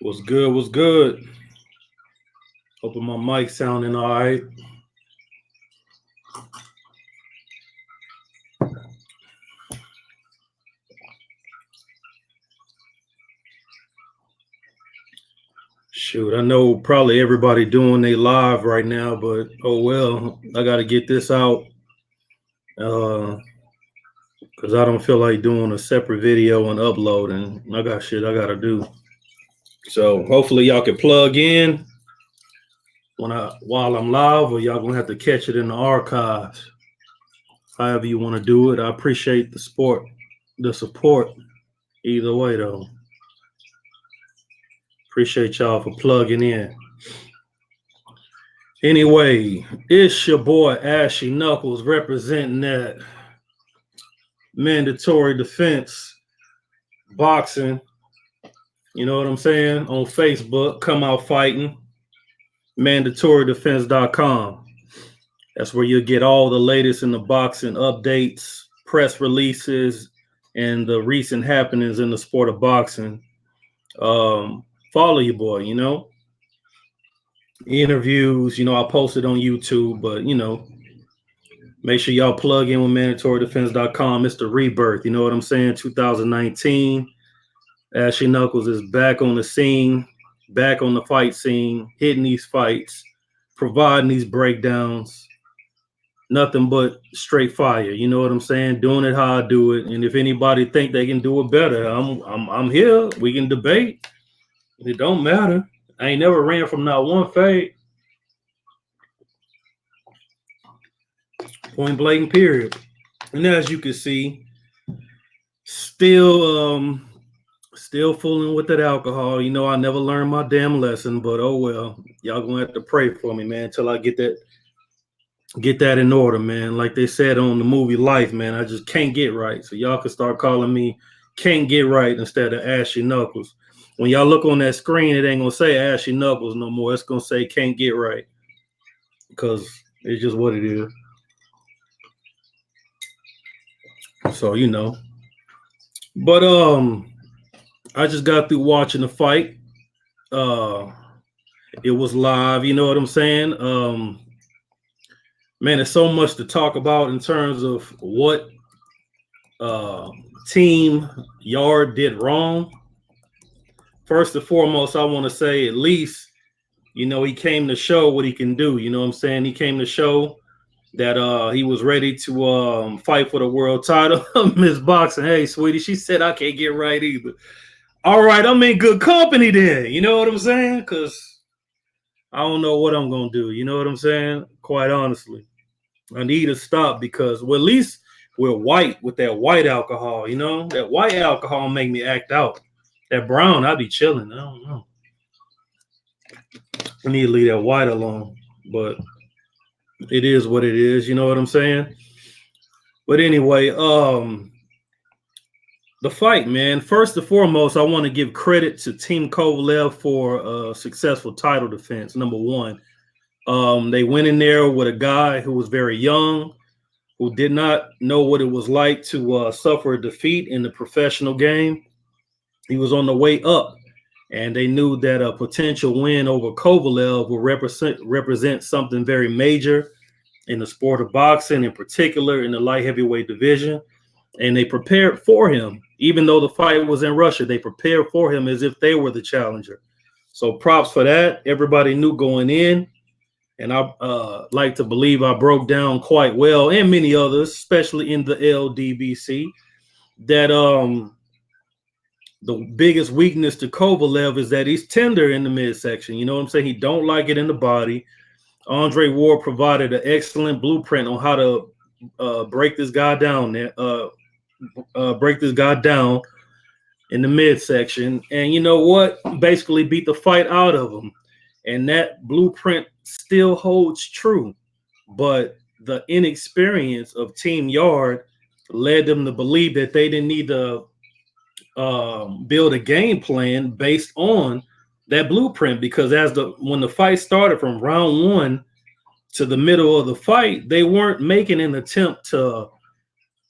What's good? What's good? Hoping my mic sounding all right. Shoot, I know probably everybody doing they live right now, but oh well, I got to get this out because I don't feel like doing a separate video and uploading. I got shit I got to do. So hopefully y'all can plug in while I'm live, or y'all gonna have to catch it in the archives. However you want to do it, I appreciate the support. Either way, though, appreciate y'all for plugging in. Anyway, it's your boy Ashy Knuckles representing that mandatory defense boxing. You know what I'm saying? On Facebook, come out fighting. MandatoryDefense.com. That's where you'll get all the latest in the boxing updates, press releases, and the recent happenings in the sport of boxing. Follow your boy, interviews, I posted on YouTube, but make sure y'all plug in with MandatoryDefense.com. It's the rebirth, you know what I'm saying? 2019. Ashley Knuckles is back on the scene, back on the fight scene, hitting these fights, providing these breakdowns. Nothing but straight fire, you know what I'm saying? Doing it how I do it. And if anybody think they can do it better, I'm here. We can debate. It don't matter. I ain't never ran from not one fade. Point blank, period. And as you can see, still fooling with that alcohol. I never learned my damn lesson, but oh well. Y'all gonna have to pray for me, man, until I get that in order, man. Like they said on the movie Life, man, I just can't get right. So y'all can start calling me Can't Get Right instead of Ashy Knuckles. When y'all look on that screen, it ain't gonna say Ashy Knuckles no more. It's gonna say Can't Get Right, because it's just what it is. So but I just got through watching the fight. It was live, you know what I'm saying? Man, there's so much to talk about in terms of what Team Yarde did wrong. First and foremost, I want to say at least, he came to show what he can do. You know what I'm saying? He came to show that he was ready to fight for the world title. Miss Boxing, hey, sweetie, she said I can't get right either. All right, I'm in good company then. You know what I'm saying? Because I don't know what I'm going to do. You know what I'm saying? Quite honestly. I need to stop because, well, at least we're white with that white alcohol, That white alcohol make me act out. That brown, I be chilling. I don't know. I need to leave that white alone. But it is what it is, you know what I'm saying? But anyway, the fight, man. First and foremost, I want to give credit to Team Kovalev for a successful title defense, number one. They went in there with a guy who was very young, who did not know what it was like to suffer a defeat in the professional game. He was on the way up, and they knew that a potential win over Kovalev will represent something very major in the sport of boxing, in particular in the light heavyweight division. And they prepared for him. Even though the fight was in Russia, they prepared for him as if they were the challenger. So props for that. Everybody knew going in. And I like to believe I broke down quite well, and many others, especially in the LDBC, that the biggest weakness to Kovalev is that he's tender in the midsection. You know what I'm saying? He don't like it in the body. Andre Ward provided an excellent blueprint on how to break this guy down there, break this guy down in the midsection. And you know what? Basically beat the fight out of him. And that blueprint still holds true. But the inexperience of Team Yarde led them to believe that they didn't need to build a game plan based on that blueprint, because when the fight started from round one to the middle of the fight, they weren't making an attempt to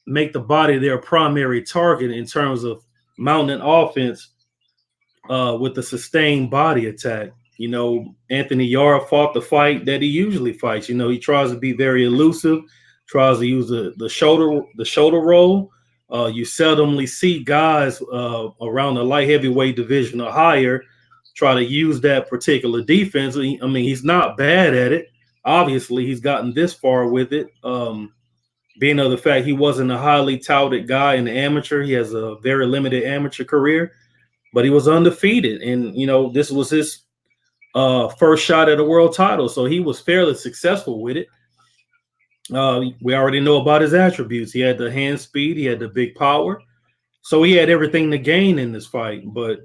make the body their primary target in terms of mounting offense with the sustained body attack. Anthony Yarde fought the fight that he usually fights. He tries to be very elusive, tries to use the shoulder roll. You seldomly see guys around the light heavyweight division or higher try to use that particular defense. I mean, he's not bad at it. Obviously, he's gotten this far with it. Being of the fact he wasn't a highly touted guy in the amateur, he has a very limited amateur career, but he was undefeated. And, this was his first shot at a world title. So he was fairly successful with it. We already know about his attributes. He had the hand speed, he had the big power. So he had everything to gain in this fight. But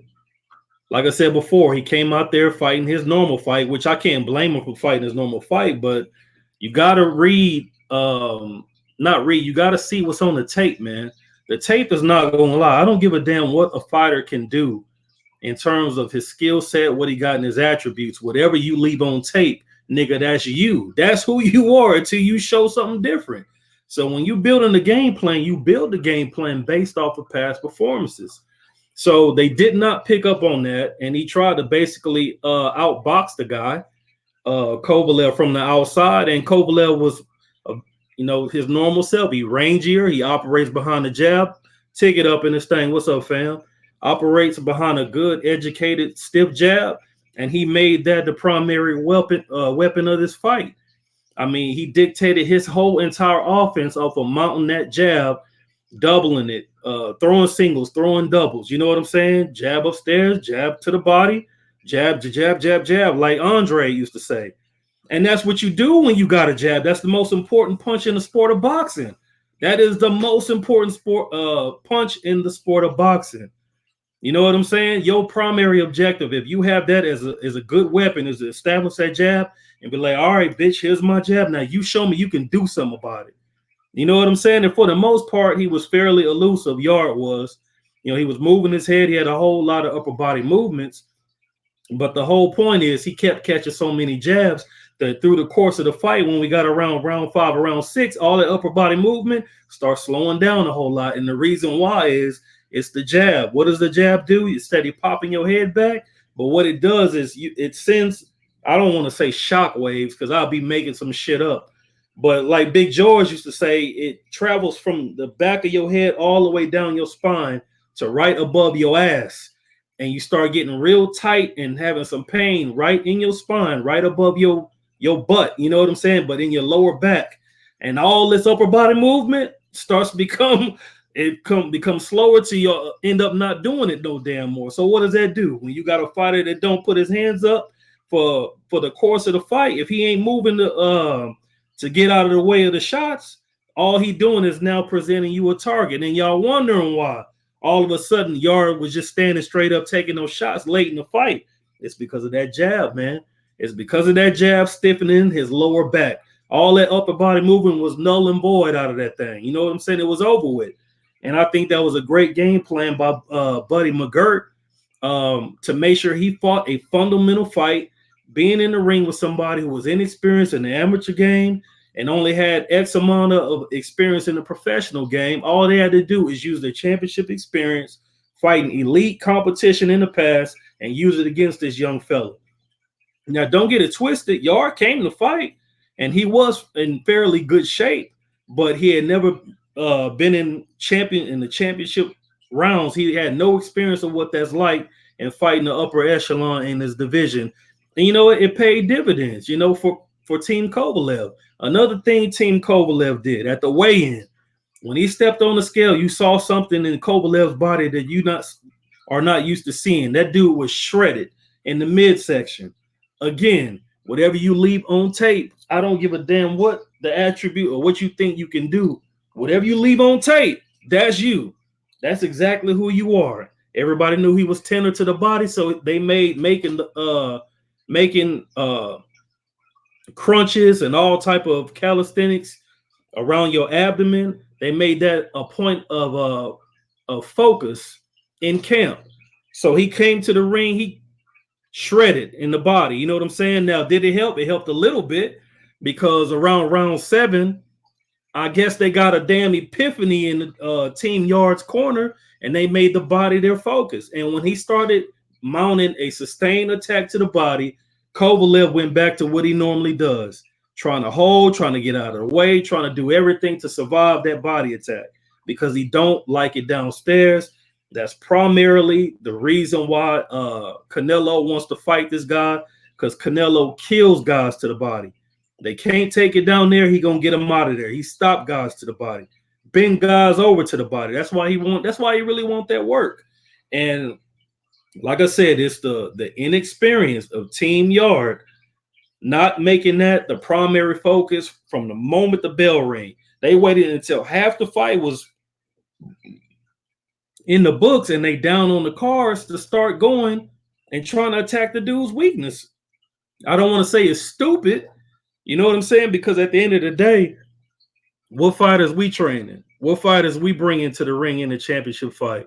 like I said before, he came out there fighting his normal fight, which I can't blame him for fighting his normal fight, but you got to you got to see what's on the tape, man. The tape is not going to lie. I don't give a damn what a fighter can do in terms of his skill set, what he got in his attributes. Whatever you leave on tape, nigga, that's you. That's who you are until you show something different. So when you building the game plan, you build the game plan based off of past performances. So they did not pick up on that, and he tried to basically outbox the guy, Kovalev, from the outside, and Kovalev was his normal self. He rangier. He operates behind the jab. Tick it up in this thing. What's up, fam? Operates behind a good, educated, stiff jab, and he made that the primary weapon of this fight. I mean, he dictated his whole entire offense off of mounting that jab, doubling it, throwing singles, throwing doubles. You know what I'm saying? Jab upstairs, jab to the body, jab, jab, jab, jab, like Andre used to say. And that's what you do when you got a jab. That's the most important punch in the sport of boxing. That is the most important punch in the sport of boxing. You know what I'm saying? Your primary objective, if you have that as a good weapon, is to establish that jab and be like, all right, bitch, here's my jab. Now you show me you can do something about it. You know what I'm saying? And for the most part, he was fairly elusive. Yarde was. He was moving his head. He had a whole lot of upper body movements. But the whole point is he kept catching so many jabs that through the course of the fight, when we got around round 5, round 6, all that upper body movement starts slowing down a whole lot. And the reason why is it's the jab. What does the jab do? You steady popping your head back. But what it does is it sends, I don't want to say shock waves because I'll be making some shit up. But like Big George used to say, it travels from the back of your head all the way down your spine to right above your ass. And you start getting real tight and having some pain right in your spine, right above your butt. You know what I'm saying? But in your lower back. And all this upper body movement starts to become slower till you end up not doing it no damn more. So what does that do? When you got a fighter that don't put his hands up for the course of the fight, if he ain't moving to get out of the way of the shots, all he doing is now presenting you a target. And y'all wondering why all of a sudden Yarde was just standing straight up taking those shots late in the fight. It's because of that jab, man. It's because of that jab stiffening his lower back. All that upper body movement was null and void out of that thing. You know what I'm saying? It was over with. And I think that was a great game plan by Buddy McGirt to make sure he fought a fundamental fight, being in the ring with somebody who was inexperienced in the amateur game and only had X amount of experience in the professional game. All they had to do is use their championship experience, fighting elite competition in the past, and use it against this young fella. Now, don't get it twisted. Yarde came to fight, and he was in fairly good shape, but he had never been in the championship rounds. He had no experience of what that's like in fighting the upper echelon in his division. And it paid dividends, for Team Kovalev. Another thing Team Kovalev did at the weigh-in, when he stepped on the scale, you saw something in Kovalev's body that you are not used to seeing. That dude was shredded in the midsection. Again, whatever you leave on tape, I don't give a damn what the attribute or what you think you can do. Whatever you leave on tape, that's you. That's exactly who you are. Everybody knew he was tender to the body, so they making crunches and all type of calisthenics around your abdomen. They made that a point of focus in camp. So he came to the ring, he shredded in the body. You know what I'm saying? Now, did it help? It helped a little bit because around round 7, I guess they got a damn epiphany in Team Yarde's corner, and they made the body their focus. And when he started mounting a sustained attack to the body, Kovalev went back to what he normally does, trying to hold, trying to get out of the way, trying to do everything to survive that body attack because he don't like it downstairs. That's primarily the reason why Canelo wants to fight this guy, because Canelo kills guys to the body. They can't take it down there. He gonna get them out of there. He stopped guys to the body, bend guys over to the body. That's why he really want that work. And like I said, it's the inexperience of Team Yarde not making that the primary focus from the moment the bell rang. They waited until half the fight was in the books and they down on the cards to start going and trying to attack the dude's weakness. I don't want to say it's stupid, you know what I'm saying? Because at the end of the day, what fighters we training? What fighters we bring into the ring in the championship fight?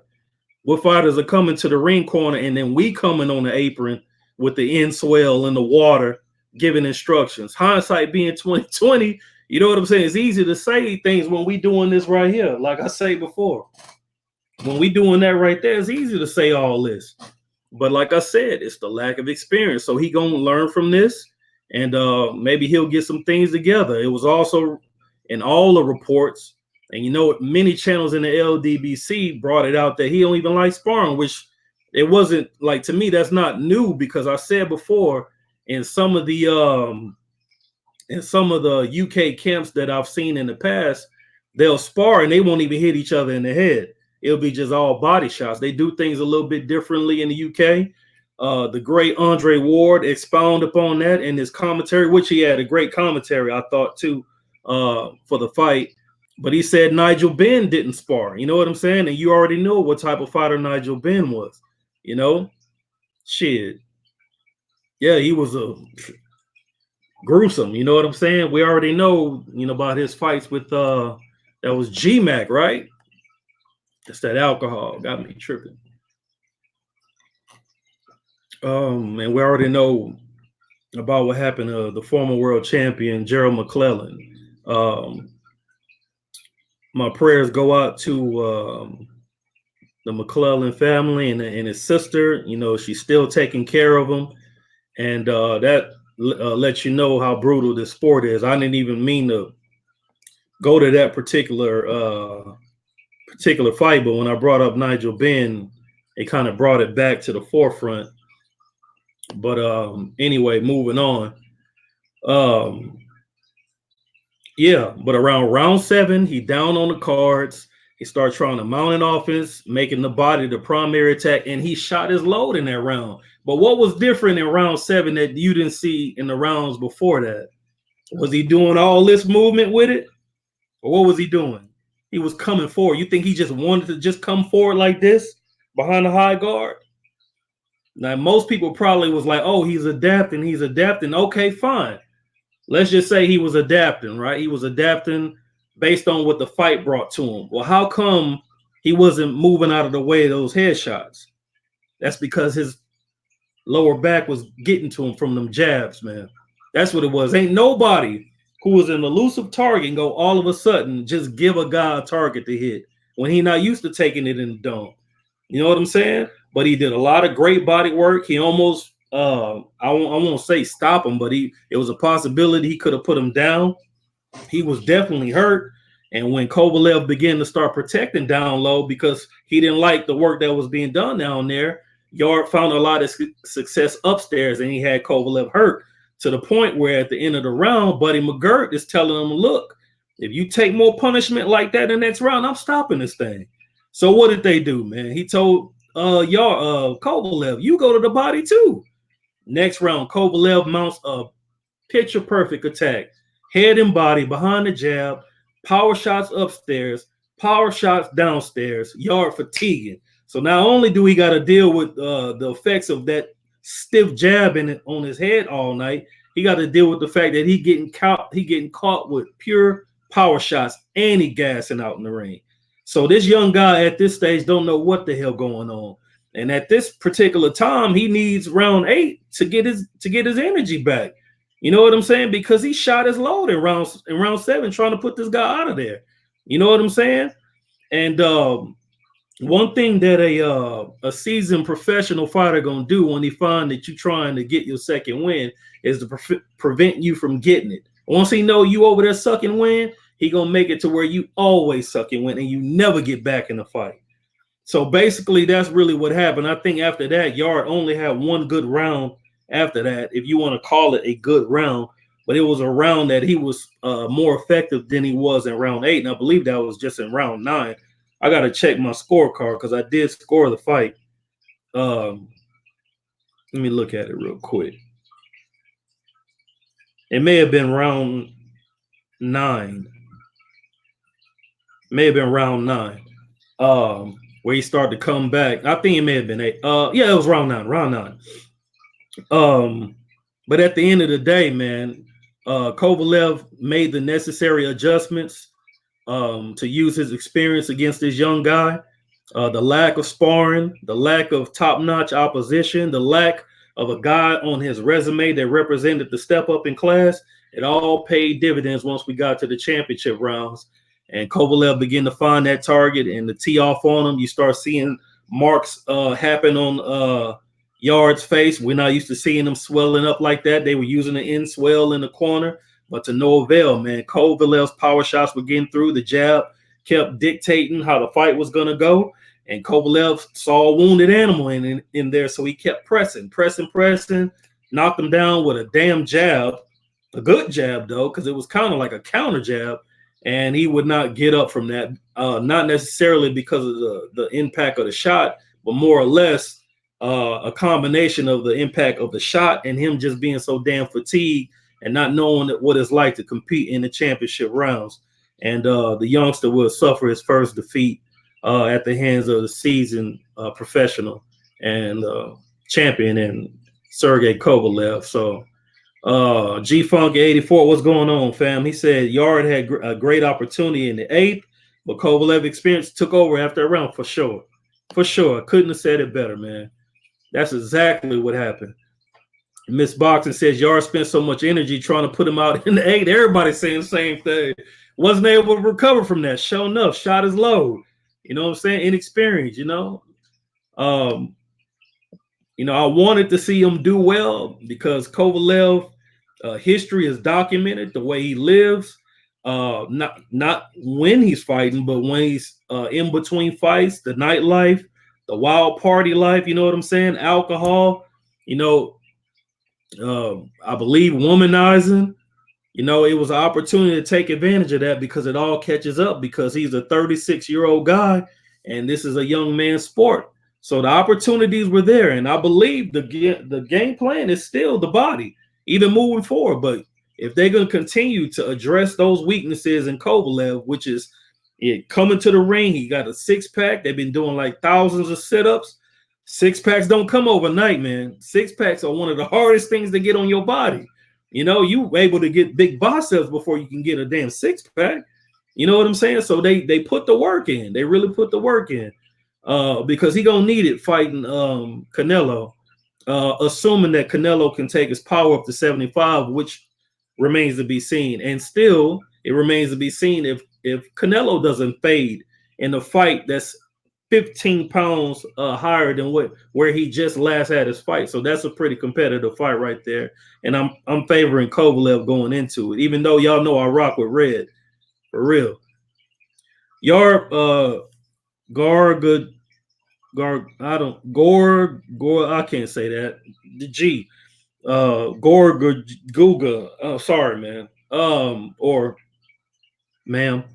What fighters are coming to the ring corner and then we coming on the apron with the end swell in the water, giving instructions. Hindsight being 2020, you know what I'm saying? It's easy to say things when we doing this right here. Like I say before, when we doing that right there, it's easy to say all this. But like I said, it's the lack of experience. So he gonna learn from this, and maybe he'll get some things together. It was also in all the reports, and you know, many channels in the LDBC brought it out that he don't even like sparring, which it wasn't like, to me, that's not new, because I said before in some of the UK camps that I've seen in the past, they'll spar and they won't even hit each other in the head. It'll be just all body shots. They do things a little bit differently in the UK. The great Andre Ward expounded upon that in his commentary, which he had a great commentary, I thought, too, for the fight. But he said Nigel Benn didn't spar. You know what I'm saying? And you already know what type of fighter Nigel Benn was. You know? Shit. Yeah, he was a gruesome. You know what I'm saying? We already know, about his fights with, that was G-Mac, right? It's that alcohol got me tripping. And we already know about what happened to the former world champion Gerald McClellan. My prayers go out to the McClellan family and his sister. She's still taking care of him, and that lets you know how brutal this sport is. I didn't even mean to go to that particular fight, but when I brought up Nigel Benn, it kind of brought it back to the forefront. But anyway, moving on. Yeah, but around round 7, he down on the cards. He started trying to mount an offense, making the body the primary attack, and he shot his load in that round. But what was different in round 7 that you didn't see in the rounds before that? Was he doing all this movement with it? Or what was he doing? He was coming forward. You think he just wanted to just come forward like this behind the high guard? Now, most people probably was like, oh, he's adapting. Okay, fine. Let's just say he was adapting, right? He was adapting based on what the fight brought to him. Well, how come he wasn't moving out of the way of those headshots? That's because his lower back was getting to him from them jabs, man. That's what it was. Ain't nobody who was an elusive target and go all of a sudden just give a guy a target to hit when he not used to taking it in the dome. You know what I'm saying? But he did a lot of great body work. He almost, I won't say stop him, but it was a possibility he could have put him down. He was definitely hurt. And when Kovalev began to start protecting down low because he didn't like the work that was being done down there, Yarde found a lot of success upstairs, and he had Kovalev hurt to the point where at the end of the round, Buddy McGirt is telling him, look, if you take more punishment like that in the next round, I'm stopping this thing. So what did they do, man? He told Kovalev, you go to the body too. Next round, Kovalev mounts a picture-perfect attack. Head and body behind the jab, power shots upstairs, power shots downstairs, Yarde fatiguing. So not only do we got to deal with the effects of that stiff jab on his head all night, he got to deal with the fact that he getting caught with pure power shots and he gassing out in the ring. So this young guy at this stage don't know what the hell going on. And at this particular time, he needs round 8 to get his energy back. You know what I'm saying? Because he shot his load in round 7 trying to put this guy out of there. You know what I'm saying? And one thing that a seasoned professional fighter gonna do when he find that you trying to get your second win is to prevent you from getting it. Once he know you over there sucking win, he gonna make it to where you always suck and win and you never get back in the fight. So basically, that's really what happened. I think after that, Yarde only had one good round after that, if you want to call it a good round. But it was a round that he was more effective than he was in round 8. And I believe that was just in round 9. I got to check my scorecard because I did score the fight. Let me look at it real quick. It may have been round 9. May have been round 9. Where he started to come back. I think it may have been 8. Yeah, it was round 9. Round 9. But at the end of the day, man, Kovalev made the necessary adjustments to use his experience against this young guy. The lack of sparring, the lack of top-notch opposition, the lack of a guy on his resume that represented the step up in class, it all paid dividends once we got to the championship rounds. And Kovalev began to find that target and to tee off on him. You start seeing marks happen on Yarde's face. We're not used to seeing them swelling up like that. They were using the end swell in the corner, but to no avail, man. Kovalev's power shots were getting through. The jab kept dictating how the fight was going to go. And Kovalev saw a wounded animal in there, so he kept pressing, knocked him down with a damn jab, a good jab, though, because it was kind of like a counter jab, and he would not get up from that, not necessarily because of the impact of the shot, but more or less a combination of the impact of the shot and him just being so damn fatigued and not knowing what it's like to compete in the championship rounds. And the youngster will suffer his first defeat at the hands of the seasoned professional and champion and Sergey Kovalev. So G Funky 84, what's going on, fam? He said Yarde had a great opportunity in the 8th, but Kovalev experience took over after a round for sure. For sure. Couldn't have said it better, man. That's exactly what happened. Miss Boxing says Yarde spent so much energy trying to put him out in the 8th. Everybody's saying the same thing. Wasn't able to recover from that. Sure enough, shot his load. You know what I'm saying? Inexperience, you know. I wanted to see him do well because Kovalev history is documented, the way he lives. Not when he's fighting, but when he's in between fights, the nightlife, the wild party life, you know what I'm saying? Alcohol, I believe womanizing. It was an opportunity to take advantage of that because it all catches up because he's a 36-year-old guy and this is a young man's sport. So the opportunities were there. And I believe the game plan is still the body, even moving forward. But if they're going to continue to address those weaknesses in Kovalev, which is coming to the ring, he got a 6-pack. They've been doing like thousands of sit-ups. 6-packs don't come overnight, man. 6-packs are one of the hardest things to get on your body. You able to get big biceps before you can get a damn 6-pack. You know what I'm saying? So they put the work in. They really put the work in because he gonna need it fighting Canelo, assuming that Canelo can take his power up to 75, which remains to be seen. And still, it remains to be seen if Canelo doesn't fade in a fight that's 15 pounds higher than where he just last had his fight. So that's a pretty competitive fight right there. And I'm favoring Kovalev going into it, even though y'all know I rock with red. For real. Yarde I can't say that. The G. Guga. Oh, sorry, man. Or ma'am.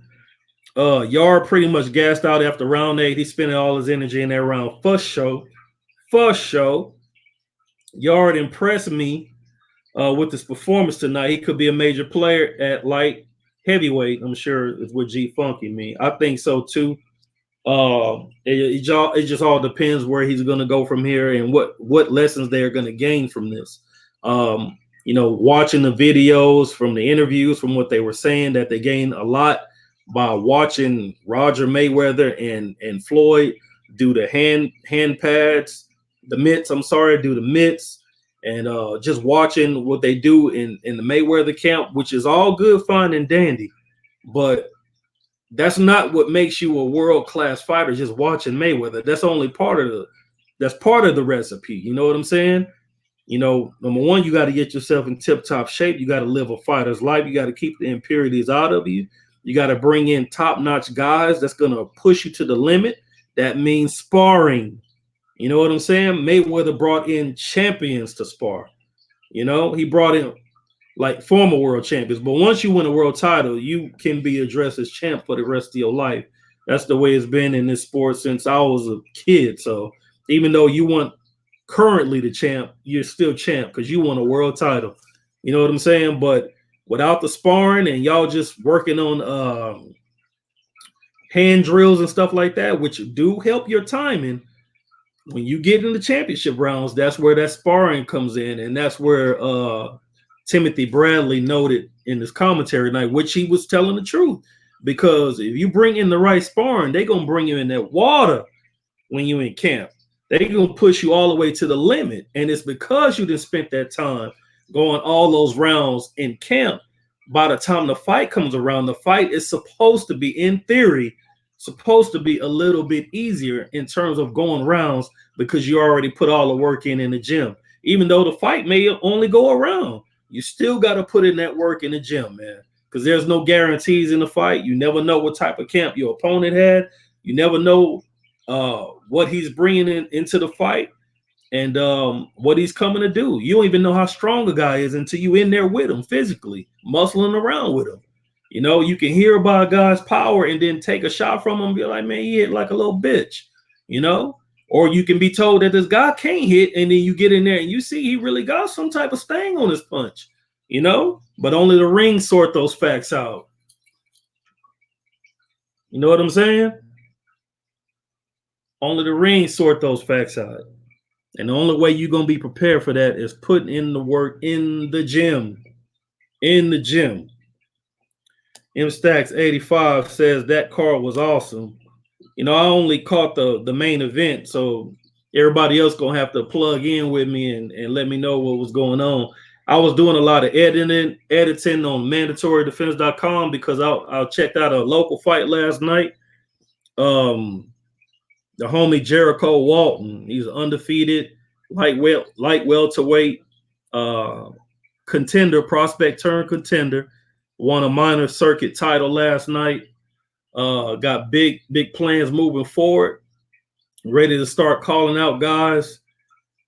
Yarde pretty much gassed out after round 8. He spent all his energy in that round. First show. Yarde impressed me with his performance tonight. He could be a major player at light heavyweight. I'm sure is what G Funky mean. I think so too. It just all depends where he's going to go from here and what lessons they're going to gain from this. Watching the videos from the interviews, from what they were saying, that they gained a lot by watching Roger Mayweather and Floyd do the hand pads, the mitts. Do the mitts, and just watching what they do in the Mayweather camp, which is all good, fun, and dandy. But That's not what makes you a world-class fighter, just watching Mayweather. That's only part of the recipe. You know what I'm saying? You know, number one, you got to get yourself in tip-top shape. You got to live a fighter's life. You got to keep the impurities out of you. You got to bring in top-notch guys that's going to push you to the limit. That means sparring. You know what I'm saying? Mayweather brought in champions to spar. You know, he brought in like former world champions. But once you win a world title, you can be addressed as champ for the rest of your life. That's the way it's been in this sport since I was a kid. So even though you weren't currently the champ, you're still champ because you won a world title. You know what I'm saying? But without the sparring and y'all just working on hand drills and stuff like that, which do help your timing, when you get in the championship rounds, that's where that sparring comes in. And that's where Timothy Bradley noted in his commentary tonight, which he was telling the truth. Because if you bring in the right sparring, they're going to bring you in that water when you're in camp. They're going to push you all the way to the limit. And it's because you didn't spend that time going all those rounds in camp. By the time the fight comes around, the fight is supposed to be, in theory, supposed to be a little bit easier in terms of going rounds because you already put all the work in the gym. Even though the fight may only go around, you still got to put in that work in the gym, man, because there's no guarantees in the fight. You never know what type of camp your opponent had. You never know what he's bringing into the fight and what he's coming to do. You don't even know how strong a guy is until you in there with him physically, muscling around with him. You know, you can hear about a guy's power and then take a shot from him and be like, man, he hit like a little bitch, you know? Or you can be told that this guy can't hit, and then you get in there and you see he really got some type of sting on his punch, you know? But only the ring sort those facts out. You know what I'm saying? Only the ring sort those facts out. And the only way you're going to be prepared for that is putting in the work in the gym. In the gym. M Stacks 85 says that card was awesome. You know, I only caught the main event, so everybody else gonna have to plug in with me and let me know what was going on. I was doing a lot of editing on mandatorydefense.com because I checked out a local fight last night. The homie Jericho Walton, he's undefeated, light welterweight, contender, prospect turned contender, won a minor circuit title last night. Got big plans moving forward. Ready to start calling out guys.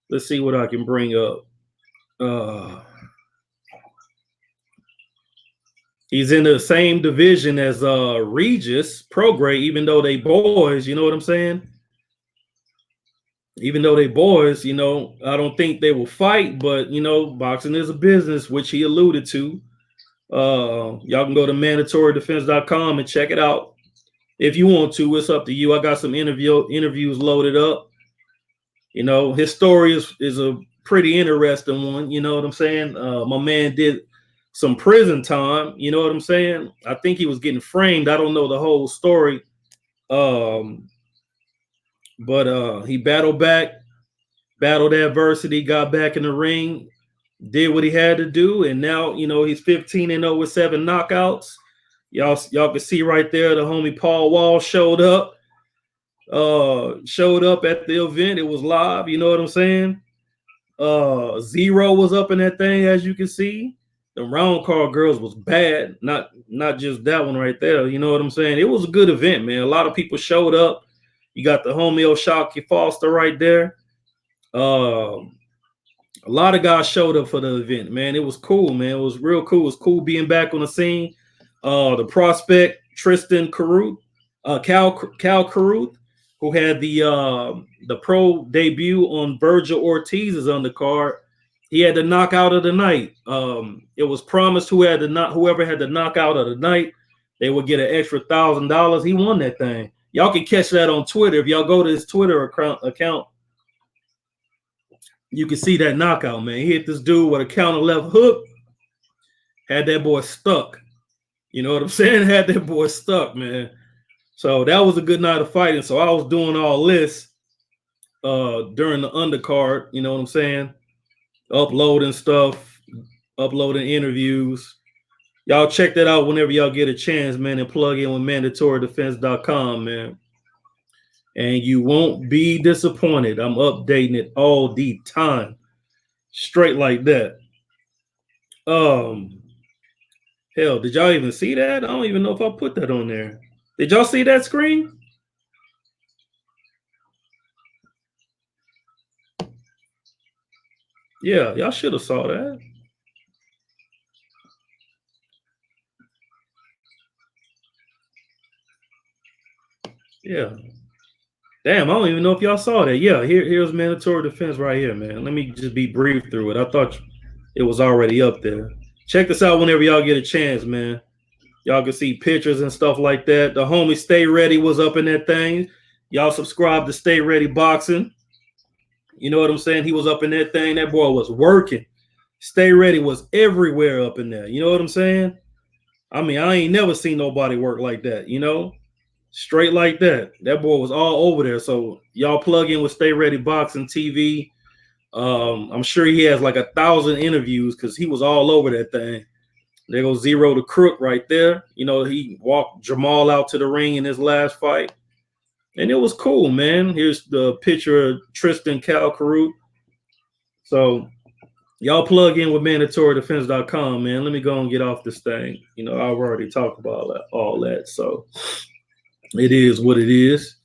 Let's see what I can bring up. He's in the same division as Regis Prograis, even though they boys, you know what I'm saying? Even though they boys, you know, I don't think they will fight, but you know, boxing is a business, which he alluded to. Y'all can go to mandatorydefense.com and check it out. If you want to, it's up to you. I got some interviews loaded up. You know, his story is a pretty interesting one. You know what I'm saying? My man did some prison time. You know what I'm saying? I think he was getting framed. I don't know the whole story. But he battled adversity, got back in the ring, did what he had to do, and now, you know, he's 15-0 with 7 knockouts. Y'all can see right there the homie Paul Wall showed up at the event. It was live, you know what I'm saying? Zero was up in that thing, as you can see. The round card girls was bad, not just that one right there, you know what I'm saying? It was a good event, man. A lot of people showed up. You got the homie O'Shaquie Foster right there. A lot of guys showed up for the event, man. It was cool, man. It was real cool. It was cool being back on the scene. The prospect Tristan Caruth, Cal Caruth, who had the pro debut on Virgil Ortiz's undercard. He had the knockout of the night. It was promised whoever had the knockout of the night, they would get an extra $1,000. He won that thing. Y'all can catch that on Twitter. If y'all go to his Twitter account, you can see that knockout, man. He hit this dude with a counter left hook, had that boy stuck. You know what I'm saying? Had that boy stuck, man. So that was a good night of fighting. So I was doing all this during the undercard, you know what I'm saying? Uploading stuff, uploading interviews. Y'all check that out whenever y'all get a chance, man, and plug in with mandatorydefense.com, man. And you won't be disappointed. I'm updating it all the time. Straight like that. Hell, did y'all even see that? I don't even know if I put that on there. Did y'all see that screen? Yeah, y'all should have saw that. Yeah. Damn, I don't even know if y'all saw that. Yeah, here's mandatory defense right here, man. Let me just be brief through it. I thought it was already up there. Check this out whenever y'all get a chance, man. Y'all can see pictures and stuff like that. The homie Stay Ready was up in that thing. Y'all subscribe to Stay Ready Boxing. You know what I'm saying? He was up in that thing. That boy was working. Stay Ready was everywhere up in there. You know what I'm saying? I mean, I ain't never seen nobody work like that, you know? Straight like that. That boy was all over there. So y'all plug in with Stay Ready Boxing TV. I'm sure he has like 1,000 interviews because he was all over that thing. There goes Zero the Crook right there. You know, he walked Jamal out to the ring in his last fight. And it was cool, man. Here's the picture of Tristan Calcaroot. So y'all plug in with mandatorydefense.com, man. Let me go and get off this thing. You know, I've already talked about all that. So it is what it is.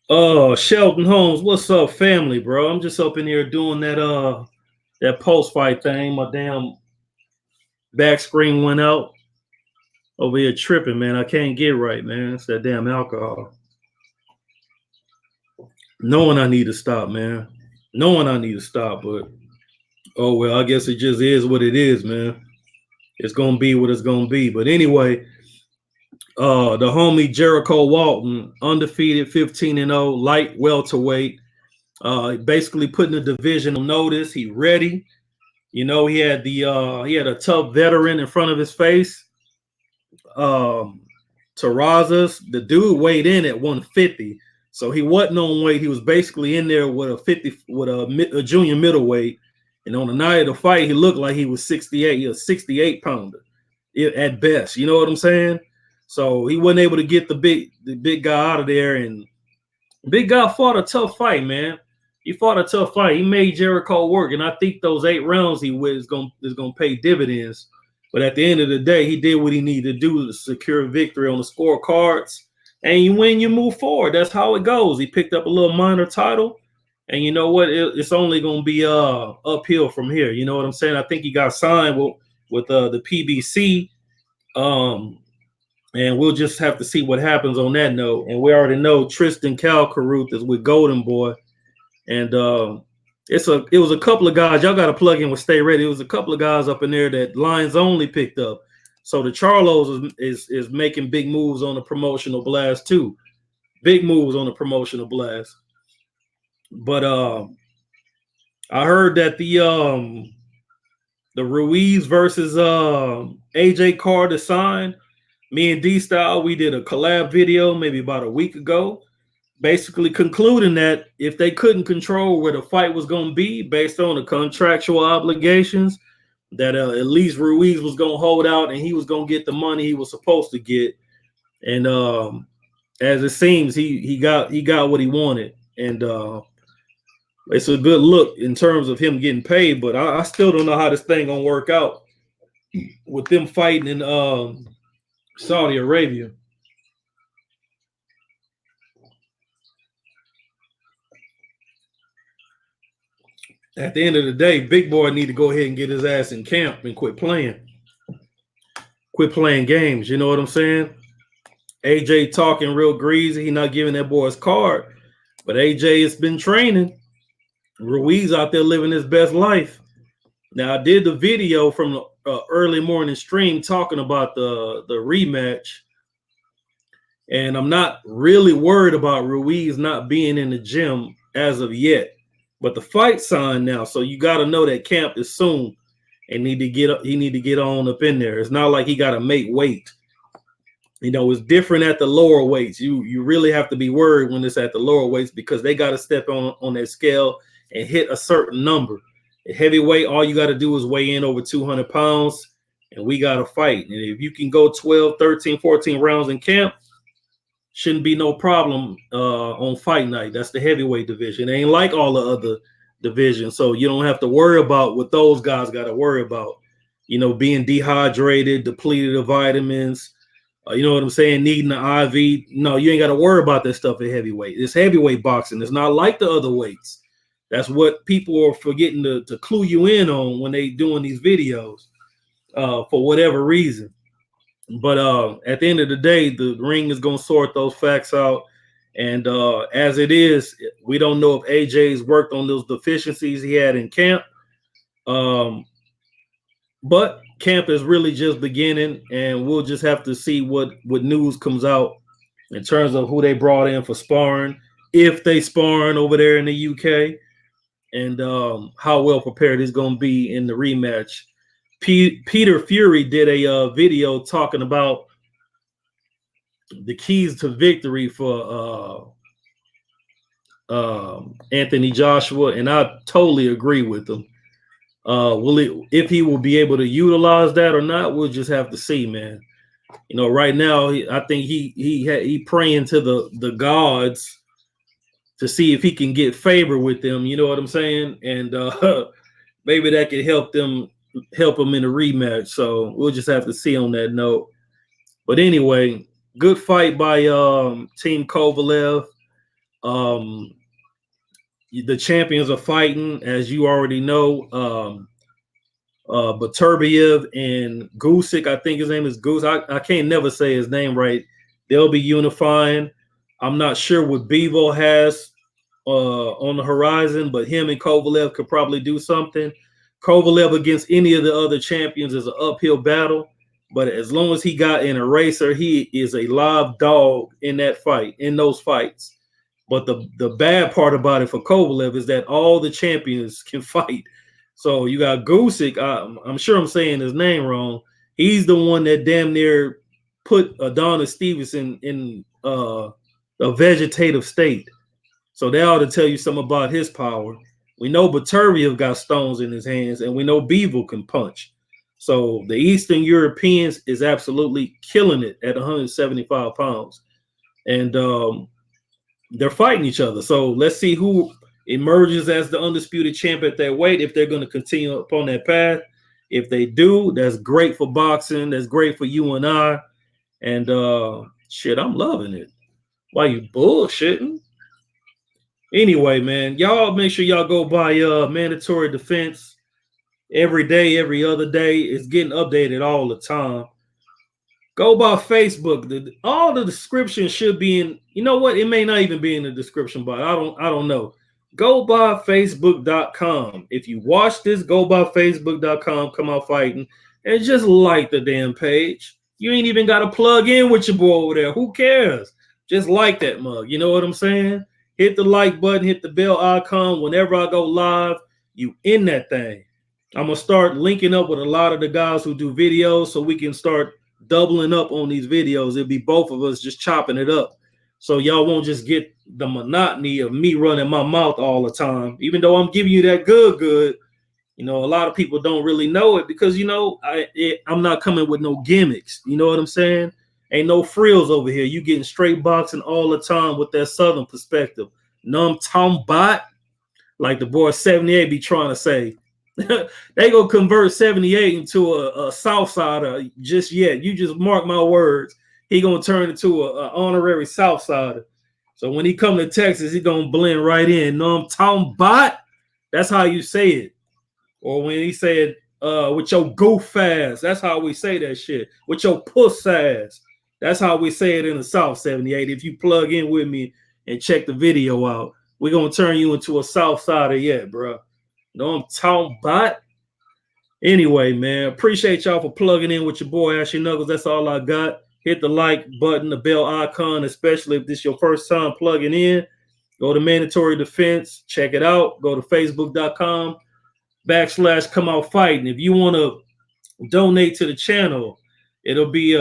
Shelton Holmes, what's up, family, bro? I'm just up in here doing that post-fight thing. My damn back screen went out. Over here tripping, man. I can't get right, man. It's that damn alcohol. Knowing I need to stop, man. Knowing I need to stop, but oh well, I guess it just is what it is, man. It's gonna be what it's gonna be. But anyway, the homie Jericho Walton, undefeated, 15-0, light welterweight. Basically putting the division on notice. He ready. You know, he had a tough veteran in front of his face. Terrazas, the dude weighed in at 150. So he wasn't on weight. He was basically in there with a junior middleweight. And on the night of the fight, he looked like he was 68. He was a 68 pounder at best. You know what I'm saying? So he wasn't able to get the big guy out of there. And big guy fought a tough fight, man. He fought a tough fight. He made Jericho work. And I think those 8 rounds he went is gonna pay dividends. But at the end of the day, he did what he needed to do to secure victory on the scorecards. And you win, you move forward. That's how it goes. He picked up a little minor title. And you know what? It's only going to be uphill from here. You know what I'm saying? I think he got signed with the PBC. And we'll just have to see what happens on that note. And we already know Tristan Calcaroot is with Golden Boy. And it was a couple of guys. Y'all got to plug in with Stay Ready. It was a couple of guys up in there that Lions Only picked up. So the Charlos is making big moves on the promotional blast too. Big moves on the promotional blast. But I heard that the Ruiz versus AJ card is signed. Me and D-Style, we did a collab video maybe about a week ago, basically concluding that if they couldn't control where the fight was going to be based on the contractual obligations, that at least Ruiz was going to hold out and he was going to get the money he was supposed to get. And as it seems, he got what he wanted. And it's a good look in terms of him getting paid, but I still don't know how this thing going to work out with them fighting in Saudi Arabia. At the end of the day, Big Boy need to go ahead and get his ass in camp and quit playing. Quit playing games. You know what I'm saying? AJ talking real greasy. He not giving that boy his card. But AJ has been training. Ruiz out there living his best life. Now, I did the video from the early morning stream talking about the rematch. And I'm not really worried about Ruiz not being in the gym as of yet. But the fight signed now, so you got to know that camp is soon, and he need to get on up in there. It's not like he got to make weight. You know, it's different at the lower weights. You really have to be worried when it's at the lower weights because they got to step on that scale and hit a certain number. At heavyweight, all you got to do is weigh in over 200 pounds, and we got to fight. And if you can go 12, 13, 14 rounds in camp, shouldn't be no problem on fight night. That's the heavyweight division. It ain't like all the other divisions, so you don't have to worry about what those guys got to worry about. You know, being dehydrated, depleted of vitamins. You know what I'm saying? Needing the IV. No, you ain't got to worry about that stuff at heavyweight. It's heavyweight boxing. It's not like the other weights. That's what people are forgetting to clue you in on when they doing these videos for whatever reason. But at the end of the day, the ring is going to sort those facts out. And as it is, we don't know if AJ's worked on those deficiencies he had in camp. But camp is really just beginning, and we'll just have to see what news comes out in terms of who they brought in for sparring, if they sparring over there in the UK, and how well prepared he's going to be in the rematch. Peter Fury did a video talking about the keys to victory for Anthony Joshua, and I totally agree with him. If he will be able to utilize that or not, we'll just have to see, man. You know, right now, I think he praying to the gods to see if he can get favor with them. You know what I'm saying? And maybe that could help him in the rematch. So we'll just have to see on that note. But anyway, good fight by Team Kovalev. The champions are fighting, as you already know. Beterbiev and Gusic, I think his name is Goose. I can't never say his name right. They'll be unifying. I'm not sure what Bivol has on the horizon, but him and Kovalev could probably do something. Kovalev against any of the other champions is an uphill battle, but as long as he got an eraser, he is a live dog in that fight, in those fights. But the bad part about it for Kovalev is that all the champions can fight. So you got Gusic. I'm sure I'm saying his name wrong. He's the one that damn near put Adonis Stevenson in a vegetative state. So that ought to tell you something about his power. We know Beterbiev got stones in his hands, and we know Bivol can punch. So the Eastern Europeans is absolutely killing it at 175 pounds. And they're fighting each other. So let's see who emerges as the undisputed champ at that weight, if they're going to continue upon that path. If they do, that's great for boxing. That's great for you and I. And shit, I'm loving it. Why you bullshitting? Anyway, man, y'all make sure y'all go buy Mandatory Defense every day, every other day. It's getting updated all the time. Go by Facebook. All the description should be in. You know what? It may not even be in the description, but I don't know. Go by Facebook.com. If you watch this, go by Facebook.com. Come Out Fighting and just like the damn page. You ain't even got to plug in with your boy over there. Who cares? Just like that mug. You know what I'm saying? Hit the like button. Hit the bell icon. Whenever I go live, you in that thing. I'm gonna start linking up with a lot of the guys who do videos, so we can start doubling up on these videos. It'll be both of us just chopping it up, so y'all won't just get the monotony of me running my mouth all the time. Even though I'm giving you that good, you know, a lot of people don't really know it because, you know, I'm not coming with no gimmicks. You know what I'm saying? Ain't no frills over here. You getting straight boxing all the time with that Southern perspective. Numb tom bot, like the boy 78 be trying to say. They gonna convert 78 into a Southsider just yet. You just mark my words. He gonna turn into a honorary Southsider. So when he come to Texas, he gonna blend right in. No, I'm talking about. That's how you say it. Or when he said, with your goof ass, that's how we say that shit. With your puss ass. That's how we say it in the South, 78. If you plug in with me and check the video out, we're gonna turn you into a Southsider yet, bro. No, I'm talking about. Anyway, man, appreciate y'all for plugging in with your boy Ashy Knuckles. That's all I got. Hit the like button, the bell icon, especially if this is your first time plugging in. Go to Mandatory Defense. Check it out. Go to Facebook.com/Come Out Fighting. If you want to donate to the channel, it'll be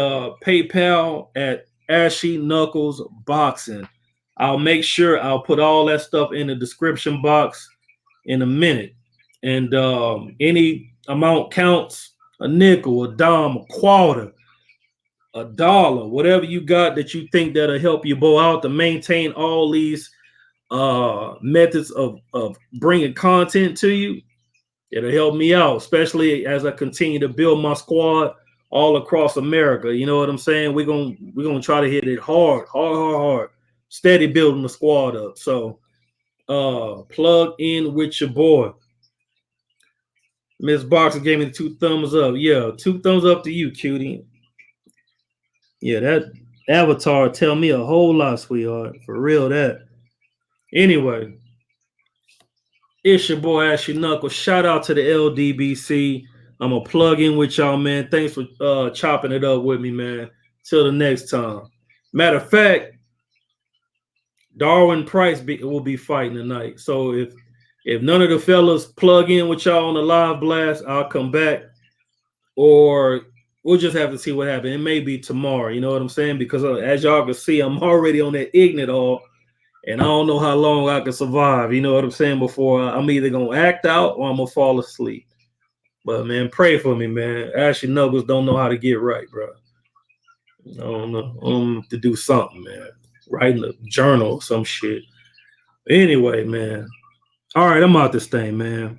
PayPal at Ashy Knuckles Boxing. I'll make sure I'll put all that stuff in the description box in a minute. And any amount counts. a nickel, a dime, a quarter, a dollar, whatever you got that you think that'll help you bow out to maintain all these methods of bringing content to you. It'll help me out, especially as I continue to build my squad all across America. You know what I'm saying? We're gonna try to hit it hard, steady building the squad up. So plug in with your boy. Miss Boxer gave me the 2 thumbs up. Yeah, 2 thumbs up to you, cutie. Yeah, that avatar tell me a whole lot, sweetheart. For real, that. Anyway, it's your boy Ashy Knuckles. Shout out to the LDBC. I'm gonna plug in with y'all, man. Thanks for chopping it up with me, man. Till the next time. Matter of fact, Darwin Price will be fighting tonight. So if none of the fellas plug in with y'all on the live blast, I'll come back, or we'll just have to see what happens. It may be tomorrow. You know what I'm saying? Because as y'all can see, I'm already on that Ignitol. And I don't know how long I can survive, you know what I'm saying, before I'm either going to act out or I'm going to fall asleep. But, man, pray for me, man. Ashy Knuckles don't know how to get right, bro. I don't know. To do something, man. Write in a journal or some shit. Anyway, man. All right, I'm out this thing, man.